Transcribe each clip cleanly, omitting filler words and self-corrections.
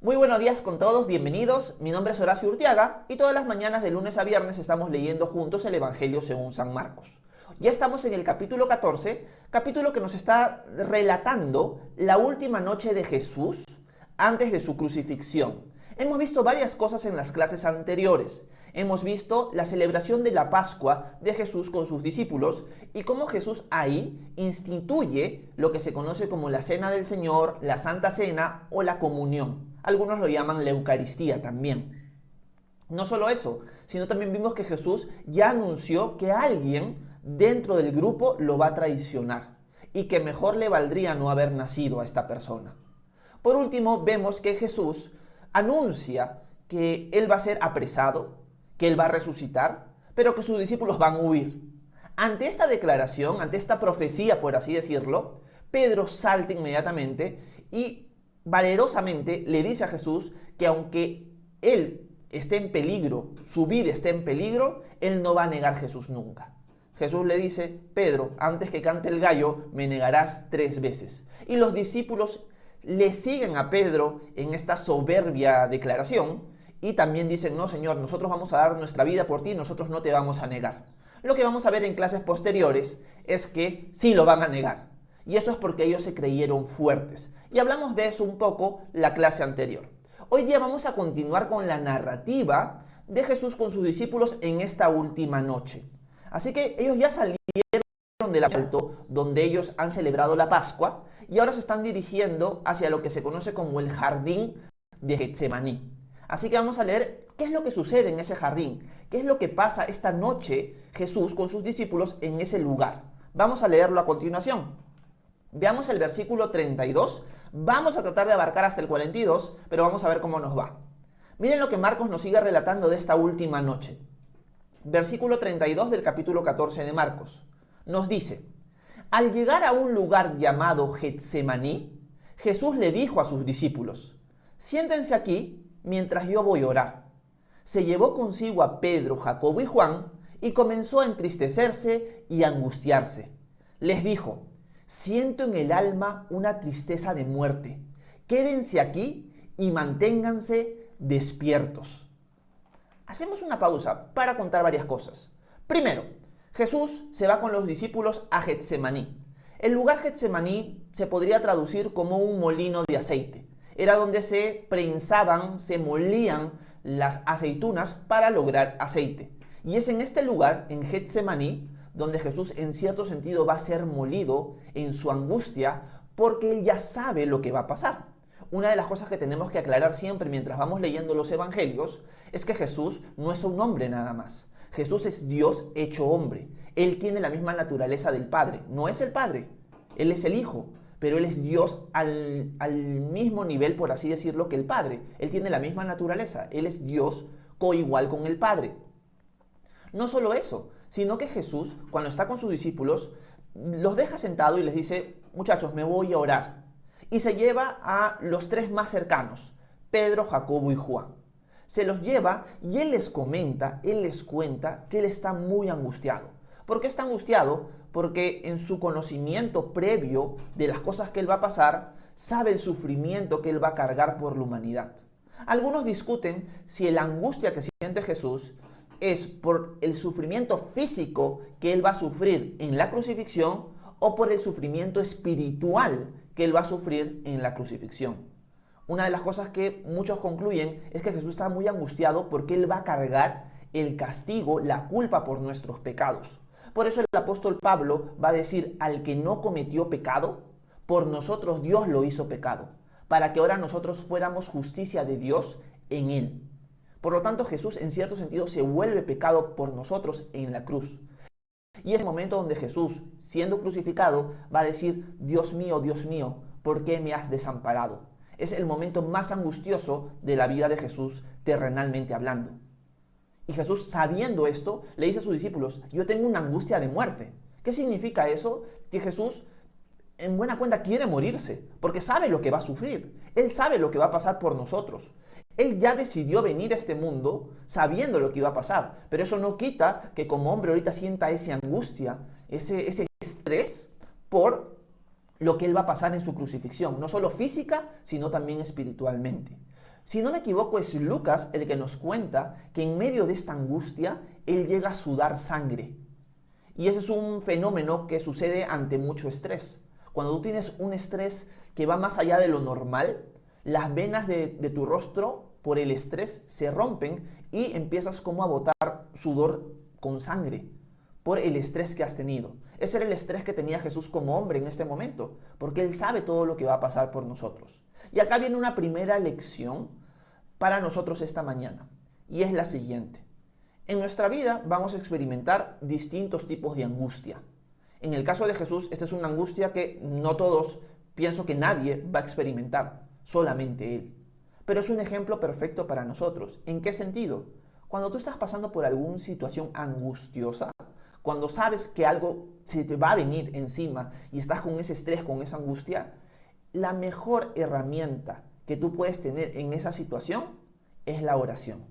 Muy buenos días con todos, bienvenidos. Mi nombre es Horacio Urtiaga y todas las mañanas de lunes a viernes estamos leyendo juntos el Evangelio según San Marcos. Ya estamos en el capítulo 14, capítulo que nos está relatando la última noche de Jesús antes de su crucifixión. Hemos visto varias cosas en las clases anteriores. Hemos visto la celebración de la Pascua de Jesús con sus discípulos y cómo Jesús ahí instituye lo que se conoce como la Cena del Señor, la Santa Cena o la Comunión. Algunos lo llaman la Eucaristía también. No solo eso, sino también vimos que Jesús ya anunció que alguien dentro del grupo lo va a traicionar y que mejor le valdría no haber nacido a esta persona. Por último, vemos que Jesús anuncia que Él va a ser apresado, que Él va a resucitar, pero que sus discípulos van a huir. Ante esta declaración, ante esta profecía, por así decirlo, Pedro salta inmediatamente y valerosamente le dice a Jesús que aunque Él esté en peligro, su vida esté en peligro, Él no va a negar a Jesús nunca. Jesús le dice: Pedro, antes que cante el gallo, me negarás 3 veces. Y los discípulos le siguen a Pedro en esta soberbia declaración y también dicen: no, Señor, nosotros vamos a dar nuestra vida por ti, nosotros no te vamos a negar. Lo que vamos a ver en clases posteriores es que sí lo van a negar. Y eso es porque ellos se creyeron fuertes. Y hablamos de eso un poco la clase anterior. Hoy día vamos a continuar con la narrativa de Jesús con sus discípulos en esta última noche. Así que ellos ya salieron del alto donde ellos han celebrado la Pascua y ahora se están dirigiendo hacia lo que se conoce como el jardín de Getsemaní. Así que vamos a leer qué es lo que sucede en ese jardín, qué es lo que pasa esta noche Jesús con sus discípulos en ese lugar. Vamos a leerlo a continuación. Veamos el versículo 32. Vamos a tratar de abarcar hasta el 42, pero vamos a ver cómo nos va. Miren lo que Marcos nos sigue relatando de esta última noche. Versículo 32 del capítulo 14 de Marcos. Nos dice: al llegar a un lugar llamado Getsemaní, Jesús le dijo a sus discípulos: siéntense aquí mientras yo voy a orar. Se llevó consigo a Pedro, Jacobo y Juan y comenzó a entristecerse y a angustiarse. Les dijo: siento en el alma una tristeza de muerte. Quédense aquí y manténganse despiertos. Hacemos una pausa para contar varias cosas. Primero, Jesús se va con los discípulos a Getsemaní. El lugar Getsemaní se podría traducir como un molino de aceite. Era donde se prensaban, se molían las aceitunas para lograr aceite. Y es en este lugar, en Getsemaní, donde Jesús en cierto sentido va a ser molido en su angustia porque Él ya sabe lo que va a pasar. Una de las cosas que tenemos que aclarar siempre mientras vamos leyendo los evangelios es que Jesús no es un hombre nada más. Jesús es Dios hecho hombre. Él tiene la misma naturaleza del Padre. No es el Padre, Él es el Hijo, pero Él es Dios al mismo nivel, por así decirlo, que el Padre. Él tiene la misma naturaleza. Él es Dios coigual con el Padre. No solo eso, sino que Jesús, cuando está con sus discípulos, los deja sentados y les dice: muchachos, me voy a orar. Y se lleva a los 3 más cercanos, Pedro, Jacobo y Juan. Se los lleva y Él les comenta, Él les cuenta que Él está muy angustiado. ¿Por qué está angustiado? Porque en su conocimiento previo de las cosas que Él va a pasar, sabe el sufrimiento que Él va a cargar por la humanidad. Algunos discuten si la angustia que siente Jesús es por el sufrimiento físico que Él va a sufrir en la crucifixión o por el sufrimiento espiritual que Él va a sufrir en la crucifixión. Una de las cosas que muchos concluyen es que Jesús está muy angustiado porque Él va a cargar el castigo, la culpa por nuestros pecados. Por eso el apóstol Pablo va a decir: al que no cometió pecado, por nosotros Dios lo hizo pecado, para que ahora nosotros fuéramos justicia de Dios en Él. Por lo tanto, Jesús en cierto sentido se vuelve pecado por nosotros en la cruz. Y es el momento donde Jesús, siendo crucificado, va a decir: Dios mío, ¿por qué me has desamparado? Es el momento más angustioso de la vida de Jesús, terrenalmente hablando. Y Jesús, sabiendo esto, le dice a sus discípulos: yo tengo una angustia de muerte. ¿Qué significa eso? Que Jesús, en buena cuenta, quiere morirse, porque sabe lo que va a sufrir. Él sabe lo que va a pasar por nosotros. Él ya decidió venir a este mundo sabiendo lo que iba a pasar, pero eso no quita que como hombre ahorita sienta esa angustia, ese estrés por lo que Él va a pasar en su crucifixión, no solo física, sino también espiritualmente. Si no me equivoco, es Lucas el que nos cuenta que en medio de esta angustia, él llega a sudar sangre. Y ese es un fenómeno que sucede ante mucho estrés. Cuando tú tienes un estrés que va más allá de lo normal, las venas de tu rostro por el estrés se rompen y empiezas como a botar sudor con sangre por el estrés que has tenido. Ese era el estrés que tenía Jesús como hombre en este momento, porque Él sabe todo lo que va a pasar por nosotros. Y acá viene una primera lección para nosotros esta mañana, y es la siguiente. En nuestra vida vamos a experimentar distintos tipos de angustia. En el caso de Jesús, esta es una angustia que no todos, pienso que nadie va a experimentar, solamente Él. Pero es un ejemplo perfecto para nosotros. ¿En qué sentido? Cuando tú estás pasando por alguna situación angustiosa, cuando sabes que algo se te va a venir encima y estás con ese estrés, con esa angustia, la mejor herramienta que tú puedes tener en esa situación es la oración.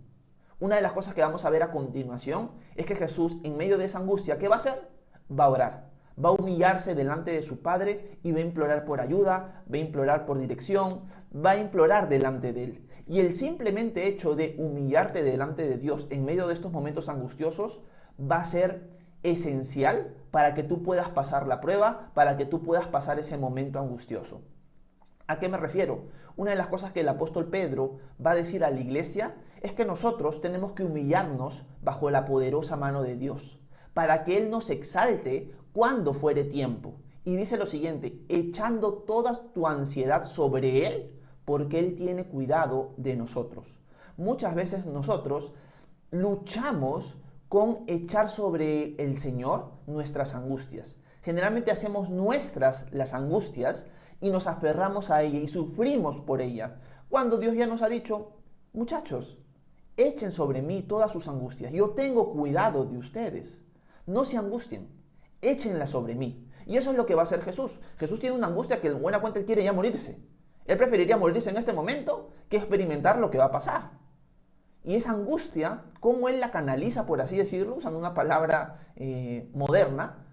Una de las cosas que vamos a ver a continuación es que Jesús, en medio de esa angustia, ¿qué va a hacer? Va a orar. Va a humillarse delante de su Padre y va a implorar por ayuda, va a implorar por dirección, va a implorar delante de Él. Y el simplemente hecho de humillarte delante de Dios en medio de estos momentos angustiosos va a ser esencial para que tú puedas pasar la prueba, para que tú puedas pasar ese momento angustioso. ¿A qué me refiero? Una de las cosas que el apóstol Pedro va a decir a la iglesia es que nosotros tenemos que humillarnos bajo la poderosa mano de Dios, para que Él nos exalte cuando fuere tiempo. Y dice lo siguiente, echando toda tu ansiedad sobre Él, porque Él tiene cuidado de nosotros. Muchas veces nosotros luchamos con echar sobre el Señor nuestras angustias. Generalmente hacemos nuestras las angustias y nos aferramos a ella y sufrimos por ella. Cuando Dios ya nos ha dicho, muchachos, echen sobre mí todas sus angustias. Yo tengo cuidado de ustedes. No se angustien, échenla sobre mí. Y eso es lo que va a hacer Jesús. Jesús tiene una angustia que en buena cuenta Él quiere ya morirse. Él preferiría morirse en este momento que experimentar lo que va a pasar. Y esa angustia, cómo Él la canaliza, por así decirlo, usando una palabra moderna,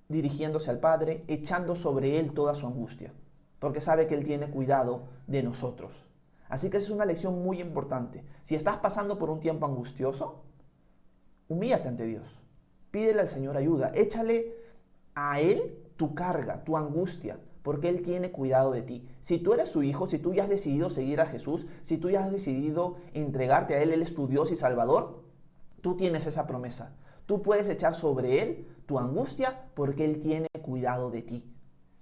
dirigiéndose al Padre, echando sobre Él toda su angustia, porque sabe que Él tiene cuidado de nosotros. Así que esa es una lección muy importante. Si estás pasando por un tiempo angustioso, humíllate ante Dios. Pídele al Señor ayuda. Échale a Él tu carga, tu angustia, porque Él tiene cuidado de ti. Si tú eres su hijo, si tú ya has decidido seguir a Jesús, si tú ya has decidido entregarte a Él, Él es tu Dios y Salvador, tú tienes esa promesa. Tú puedes echar sobre Él tu angustia porque Él tiene cuidado de ti.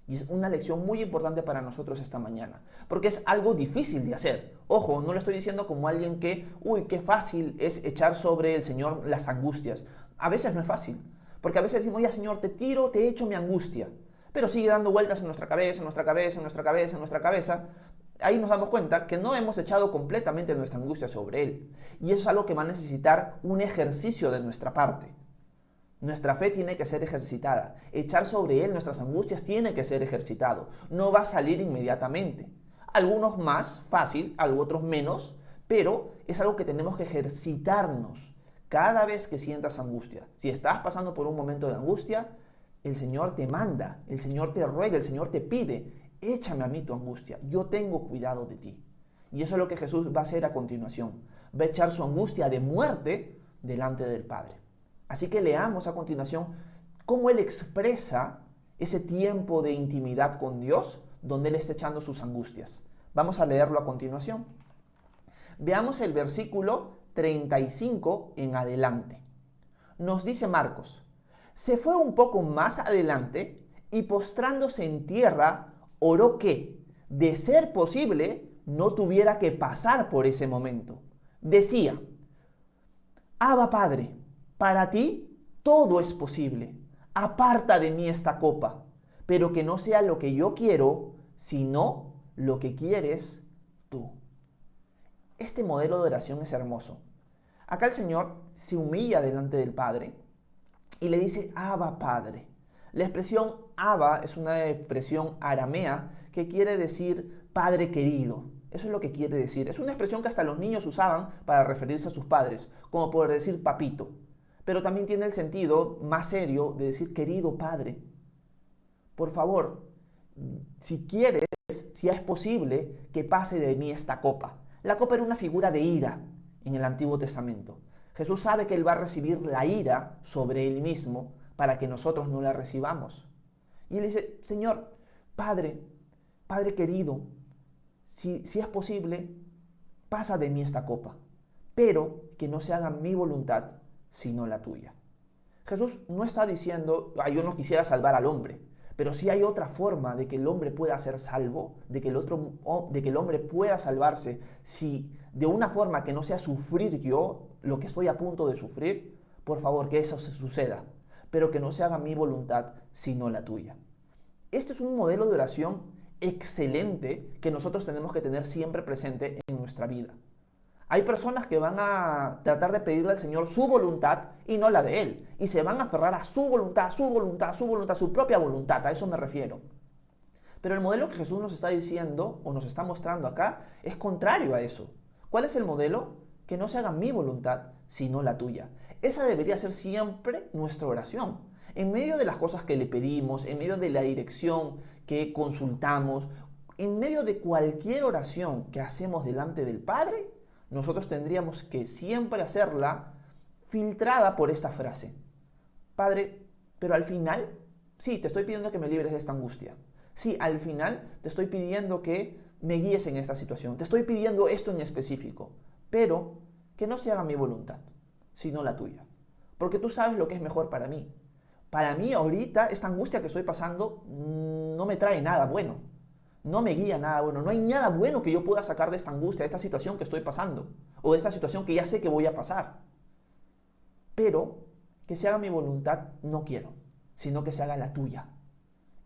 Y es una lección muy importante para nosotros esta mañana, porque es algo difícil de hacer. Ojo, no lo estoy diciendo como alguien que, qué fácil es echar sobre el Señor las angustias. A veces no es fácil, porque a veces decimos, ya Señor, te echo mi angustia, pero sigue dando vueltas en nuestra cabeza, en nuestra cabeza, en nuestra cabeza, en nuestra cabeza. Ahí nos damos cuenta que no hemos echado completamente nuestra angustia sobre Él. Y eso es algo que va a necesitar un ejercicio de nuestra parte. Nuestra fe tiene que ser ejercitada. Echar sobre Él nuestras angustias tiene que ser ejercitado. No va a salir inmediatamente. Algunos más fácil, otros menos, pero es algo que tenemos que ejercitarnos cada vez que sientas angustia. Si estás pasando por un momento de angustia, el Señor te manda, el Señor te ruega, el Señor te pide, échame a mí tu angustia, yo tengo cuidado de ti. Y eso es lo que Jesús va a hacer a continuación. Va a echar su angustia de muerte delante del Padre. Así que leamos a continuación cómo Él expresa ese tiempo de intimidad con Dios donde Él está echando sus angustias. Vamos a leerlo a continuación. Veamos el versículo 35 en adelante. Nos dice Marcos, se fue un poco más adelante y postrándose en tierra, oró que, de ser posible, no tuviera que pasar por ese momento. Decía, Abba Padre, para ti todo es posible. Aparta de mí esta copa, pero que no sea lo que yo quiero, sino lo que quieres tú. Este modelo de oración es hermoso. Acá el Señor se humilla delante del Padre y le dice, Abba Padre. La expresión Abba es una expresión aramea que quiere decir Padre querido. Eso es lo que quiere decir. Es una expresión que hasta los niños usaban para referirse a sus padres, como por decir papito. Pero también tiene el sentido más serio de decir querido Padre. Por favor, si quieres, si es posible, que pase de mí esta copa. La copa era una figura de ira en el Antiguo Testamento. Jesús sabe que Él va a recibir la ira sobre Él mismo para que nosotros no la recibamos. Y Él dice, Señor, Padre, Padre querido, si es posible, pasa de mí esta copa, pero que no se haga mi voluntad, sino la tuya. Jesús no está diciendo, yo no quisiera salvar al hombre, pero sí hay otra forma de que el hombre pueda ser salvo, de que el hombre pueda salvarse, si de una forma que no sea sufrir yo lo que estoy a punto de sufrir, por favor, que eso se suceda, pero que no se haga mi voluntad, sino la tuya. Este es un modelo de oración excelente que nosotros tenemos que tener siempre presente en nuestra vida. Hay personas que van a tratar de pedirle al Señor su voluntad y no la de Él. Y se van a aferrar a su voluntad, su voluntad, su voluntad, su propia voluntad. A eso me refiero. Pero el modelo que Jesús nos está diciendo o nos está mostrando acá es contrario a eso. ¿Cuál es el modelo? Que no se haga mi voluntad, sino la tuya. Esa debería ser siempre nuestra oración. En medio de las cosas que le pedimos, en medio de la dirección que consultamos, en medio de cualquier oración que hacemos delante del Padre, nosotros tendríamos que siempre hacerla filtrada por esta frase. Padre, pero al final, sí, te estoy pidiendo que me libres de esta angustia. Sí, al final te estoy pidiendo que me guíes en esta situación. Te estoy pidiendo esto en específico, pero que no se haga mi voluntad, sino la tuya. Porque tú sabes lo que es mejor para mí. Para mí ahorita esta angustia que estoy pasando no me trae nada bueno. No me guía nada bueno. No hay nada bueno que yo pueda sacar de esta angustia, de esta situación que estoy pasando. O de esta situación que ya sé que voy a pasar. Pero que se haga mi voluntad no quiero, sino que se haga la tuya.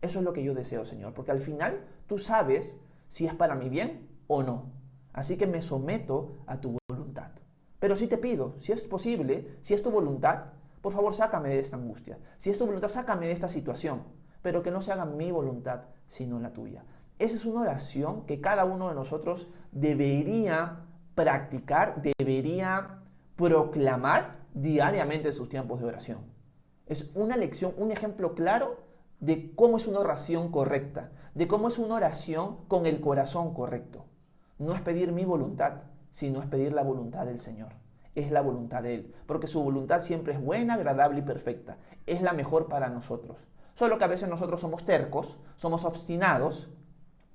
Eso es lo que yo deseo, Señor. Porque al final tú sabes si es para mi bien o no. Así que me someto a tu voluntad. Pero sí te pido, si es posible, si es tu voluntad, por favor sácame de esta angustia. Si es tu voluntad, sácame de esta situación. Pero que no se haga mi voluntad, sino la tuya. Esa es una oración que cada uno de nosotros debería practicar, debería proclamar diariamente en sus tiempos de oración. Es una lección, un ejemplo claro de cómo es una oración correcta, de cómo es una oración con el corazón correcto. No es pedir mi voluntad, sino es pedir la voluntad del Señor. Es la voluntad de Él, porque su voluntad siempre es buena, agradable y perfecta. Es la mejor para nosotros. Solo que a veces nosotros somos tercos, somos obstinados,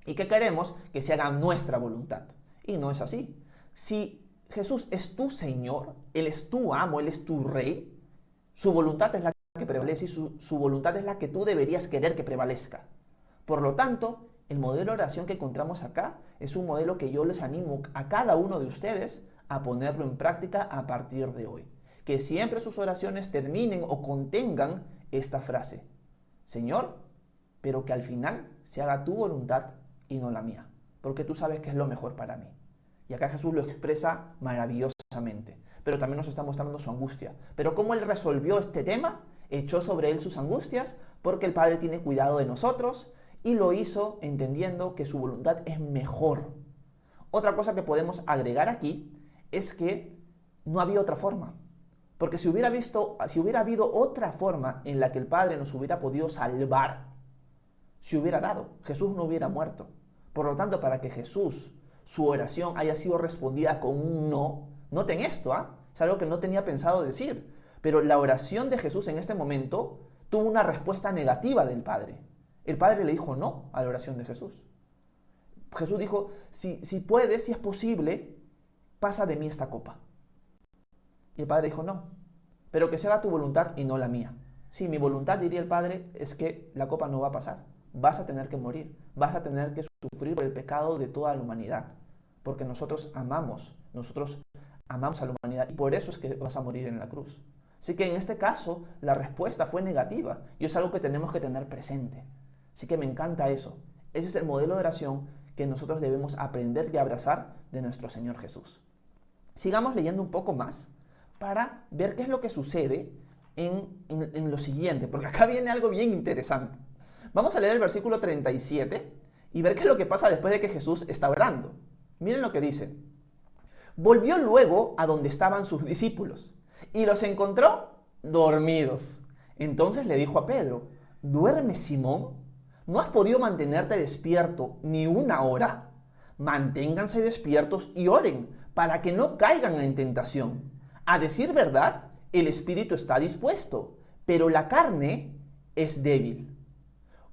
y que queremos que se haga nuestra voluntad. Y no es así. Si Jesús es tu Señor, Él es tu amo, Él es tu Rey, su voluntad es la que prevalece y su voluntad es la que tú deberías querer que prevalezca. Por lo tanto, el modelo de oración que encontramos acá es un modelo que yo les animo a cada uno de ustedes a ponerlo en práctica a partir de hoy. Que siempre sus oraciones terminen o contengan esta frase. Señor, pero que al final se haga tu voluntad y no la mía, porque tú sabes que es lo mejor para mí. Y acá Jesús lo expresa maravillosamente, pero también nos está mostrando su angustia. Pero ¿cómo Él resolvió este tema? Echó sobre Él sus angustias, porque el Padre tiene cuidado de nosotros, y lo hizo entendiendo que su voluntad es mejor. Otra cosa que podemos agregar aquí es que no había otra forma. Porque si hubiera habido otra forma en la que el Padre nos hubiera podido salvar, se hubiera dado, Jesús no hubiera muerto. Por lo tanto, para que Jesús, su oración haya sido respondida con un no, noten esto, es algo que no tenía pensado decir, pero la oración de Jesús en este momento tuvo una respuesta negativa del Padre. El Padre le dijo no a la oración de Jesús. Jesús dijo, si puedes, si es posible, pasa de mí esta copa. Y el Padre dijo no, pero que se haga tu voluntad y no la mía. Sí, mi voluntad, diría el Padre, es que la copa no va a pasar. Vas a tener que morir, vas a tener que sufrir por el pecado de toda la humanidad, porque nosotros amamos a la humanidad y por eso es que vas a morir en la cruz. Así que en este caso la respuesta fue negativa y es algo que tenemos que tener presente. Así que me encanta eso. Ese es el modelo de oración que nosotros debemos aprender y abrazar de nuestro Señor Jesús. Sigamos leyendo un poco más para ver qué es lo que sucede en lo siguiente, porque acá viene algo bien interesante. Vamos a leer el versículo 37 y ver qué es lo que pasa después de que Jesús está orando. Miren lo que dice. Volvió luego a donde estaban sus discípulos y los encontró dormidos. Entonces le dijo a Pedro, ¿duermes, Simón? ¿No has podido mantenerte despierto ni una hora? manténganse despiertos y oren para que no caigan en tentación. A decir verdad, el espíritu está dispuesto, pero la carne es débil.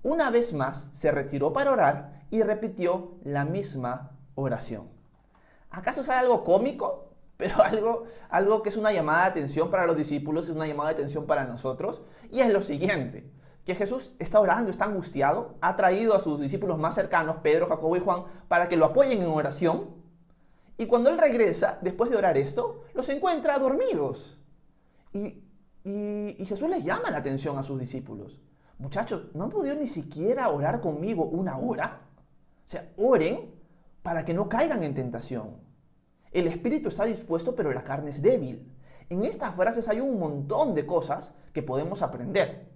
Una vez más se retiró para orar y repitió la misma oración. ¿Acaso es algo cómico? Pero algo que es una llamada de atención para los discípulos, es una llamada de atención para nosotros. Y es lo siguiente, que Jesús está orando, está angustiado, ha traído a sus discípulos más cercanos, Pedro, Jacobo y Juan, para que lo apoyen en oración. Y cuando él regresa, después de orar esto, los encuentra dormidos. Y Jesús les llama la atención a sus discípulos. Muchachos, ¿no han podido ni siquiera orar conmigo una hora? O sea, oren para que no caigan en tentación. El espíritu está dispuesto, pero la carne es débil. En estas frases hay un montón de cosas que podemos aprender.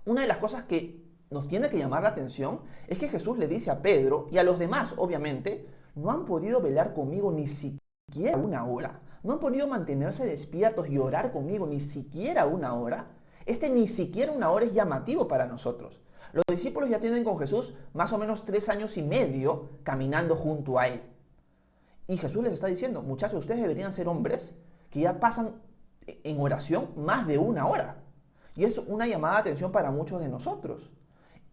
Una de las cosas que nos tiene que llamar la atención es que Jesús le dice a Pedro y a los demás, obviamente, no han podido velar conmigo ni siquiera una hora. No han podido mantenerse despiertos y orar conmigo ni siquiera una hora. Ni siquiera una hora es llamativo para nosotros. Los discípulos ya tienen con Jesús más o menos 3 años y medio caminando junto a él. Y Jesús les está diciendo, muchachos, ustedes deberían ser hombres que ya pasan en oración más de una hora. Y es una llamada de atención para muchos de nosotros.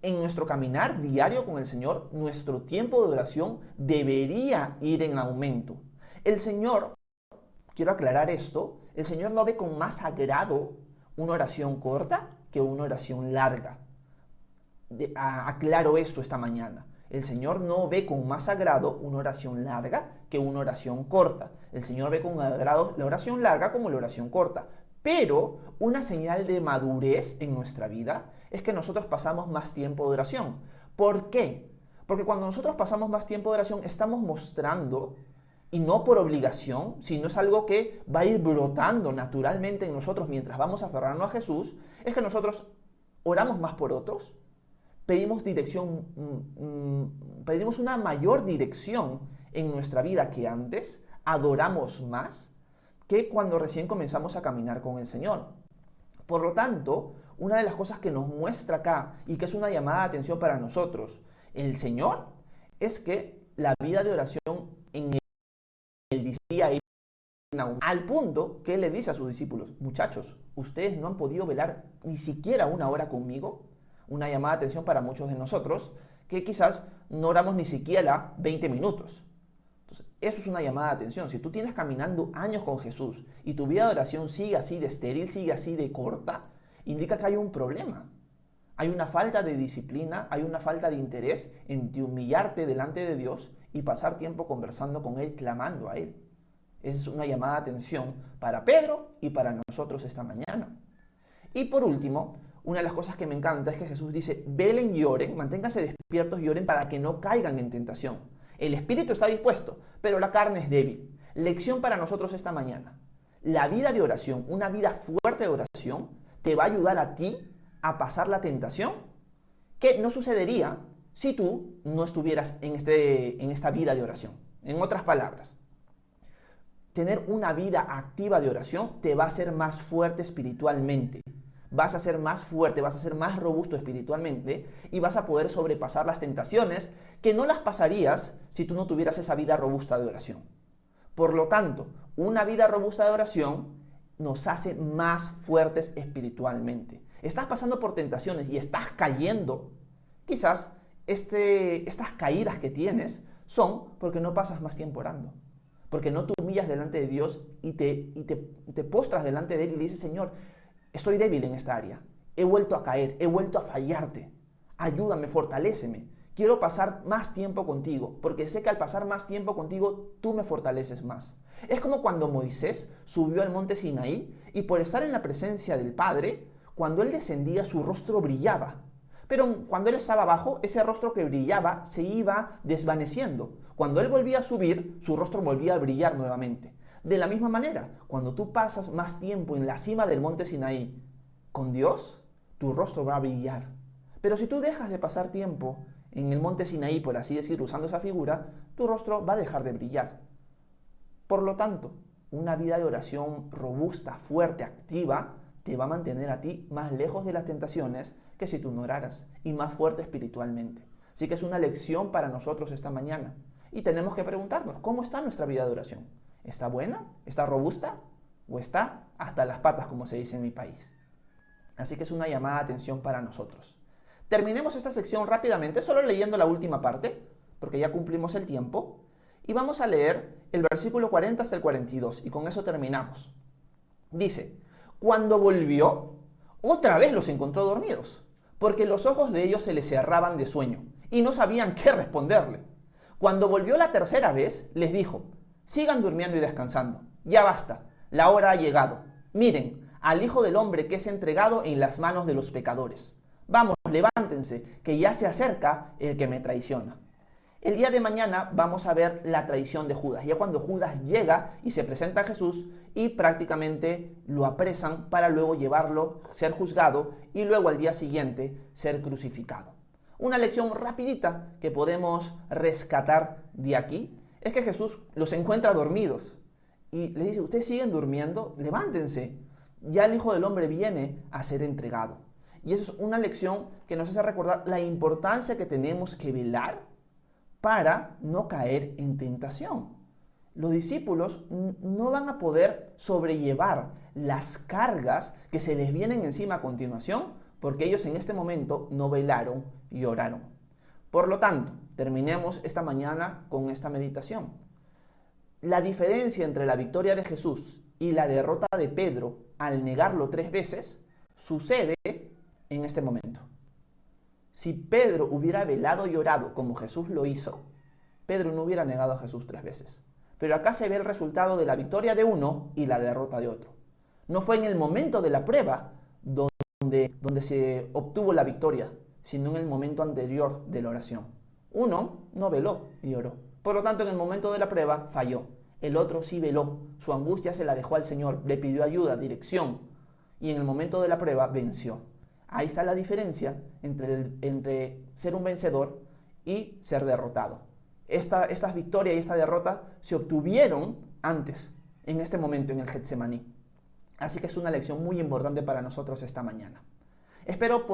En nuestro caminar diario con el Señor, nuestro tiempo de oración debería ir en aumento. El Señor, quiero aclarar esto, el Señor no ve con más agrado una oración corta que una oración larga. Aclaro esto esta mañana. El Señor no ve con más agrado una oración larga que una oración corta. El Señor ve con agrado la oración larga como la oración corta. Pero una señal de madurez en nuestra vida es que nosotros pasamos más tiempo de oración. ¿Por qué? Porque cuando nosotros pasamos más tiempo de oración estamos mostrando, y no por obligación, sino es algo que va a ir brotando naturalmente en nosotros mientras vamos aferrarnos a Jesús, es que nosotros oramos más por otros, pedimos pedimos una mayor dirección en nuestra vida que antes, adoramos más que cuando recién comenzamos a caminar con el Señor. Por lo tanto, una de las cosas que nos muestra acá y que es una llamada de atención para nosotros, el Señor, es que la vida de oración en el día al punto que Él le dice a sus discípulos, muchachos, ustedes no han podido velar ni siquiera una hora conmigo. Una llamada de atención para muchos de nosotros que quizás no oramos ni siquiera 20 minutos. Entonces, eso es una llamada de atención. Si tú tienes caminando años con Jesús y tu vida de oración sigue así de estéril, sigue así de corta, indica que hay un problema. Hay una falta de disciplina, hay una falta de interés en humillarte delante de Dios y pasar tiempo conversando con Él, clamando a Él. Esa es una llamada de atención para Pedro y para nosotros esta mañana. Y por último, una de las cosas que me encanta es que Jesús dice, velen y oren, manténganse despiertos y oren para que no caigan en tentación. El espíritu está dispuesto, pero la carne es débil. Lección para nosotros esta mañana. La vida de oración, una vida fuerte de oración, te va a ayudar a ti a pasar la tentación que no sucedería si tú no estuvieras en esta vida de oración. En otras palabras, tener una vida activa de oración te va a hacer más fuerte espiritualmente. Vas a ser más fuerte, vas a ser más robusto espiritualmente y vas a poder sobrepasar las tentaciones que no las pasarías si tú no tuvieras esa vida robusta de oración. Por lo tanto, una vida robusta de oración nos hace más fuertes espiritualmente. Estás pasando por tentaciones y estás cayendo. Quizás estas caídas que tienes son porque no pasas más tiempo orando. Porque no te humillas delante de Dios y te postras delante de Él y le dices, Señor, estoy débil en esta área, he vuelto a caer, he vuelto a fallarte, ayúdame, fortaléceme, quiero pasar más tiempo contigo, porque sé que al pasar más tiempo contigo, tú me fortaleces más. Es como cuando Moisés subió al monte Sinaí y por estar en la presencia del Padre, cuando él descendía su rostro brillaba, pero cuando él estaba abajo, ese rostro que brillaba se iba desvaneciendo. Cuando él volvía a subir, su rostro volvía a brillar nuevamente. De la misma manera, cuando tú pasas más tiempo en la cima del monte Sinaí con Dios, tu rostro va a brillar. Pero si tú dejas de pasar tiempo en el monte Sinaí, por así decirlo, usando esa figura, tu rostro va a dejar de brillar. Por lo tanto, una vida de oración robusta, fuerte, activa, te va a mantener a ti más lejos de las tentaciones que si tú no oraras y más fuerte espiritualmente. Así que es una lección para nosotros esta mañana. Y tenemos que preguntarnos, ¿cómo está nuestra vida de oración? ¿Está buena? ¿Está robusta? ¿O está hasta las patas, como se dice en mi país? Así que es una llamada de atención para nosotros. Terminemos esta sección rápidamente, solo leyendo la última parte, porque ya cumplimos el tiempo. Y vamos a leer el versículo 40 hasta el 42, y con eso terminamos. Dice, cuando volvió, otra vez los encontró dormidos, porque los ojos de ellos se les cerraban de sueño, y no sabían qué responderle. Cuando volvió la tercera vez, les dijo, sigan durmiendo y descansando, ya basta, la hora ha llegado. Miren, al Hijo del Hombre que es entregado en las manos de los pecadores. Vamos, levántense, que ya se acerca el que me traiciona. El día de mañana vamos a ver la traición de Judas, ya cuando Judas llega y se presenta a Jesús y prácticamente lo apresan para luego llevarlo, ser juzgado y luego al día siguiente ser crucificado. Una lección rapidita que podemos rescatar de aquí es que Jesús los encuentra dormidos y les dice, ¿ustedes siguen durmiendo? Levántense, ya el Hijo del Hombre viene a ser entregado. Y eso es una lección que nos hace recordar la importancia que tenemos que velar para no caer en tentación. Los discípulos no van a poder sobrellevar las cargas que se les vienen encima a continuación porque ellos en este momento no velaron y oraron. Por lo tanto, terminemos esta mañana con esta meditación. La diferencia entre la victoria de Jesús y la derrota de Pedro al negarlo 3 veces sucede en este momento. Si Pedro hubiera velado y orado como Jesús lo hizo, Pedro no hubiera negado a Jesús 3 veces. Pero acá se ve el resultado de la victoria de uno y la derrota de otro. No fue en el momento de la prueba donde se obtuvo la victoria, sino en el momento anterior de la oración. Uno no veló y oró. Por lo tanto, en el momento de la prueba falló. El otro sí veló. Su angustia se la dejó al Señor, le pidió ayuda, dirección. Y en el momento de la prueba venció. Ahí está la diferencia entre ser un vencedor y ser derrotado. Estas victorias y esta derrota se obtuvieron antes, en este momento, en el Getsemaní. Así que es una lección muy importante para nosotros esta mañana. Espero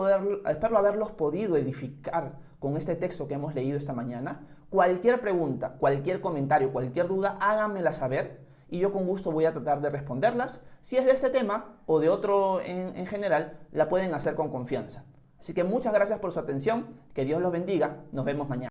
haberlos podido edificar con este texto que hemos leído esta mañana. Cualquier pregunta, cualquier comentario, cualquier duda, háganmela saber y yo con gusto voy a tratar de responderlas. Si es de este tema o de otro en general, la pueden hacer con confianza. Así que muchas gracias por su atención, que Dios los bendiga, nos vemos mañana.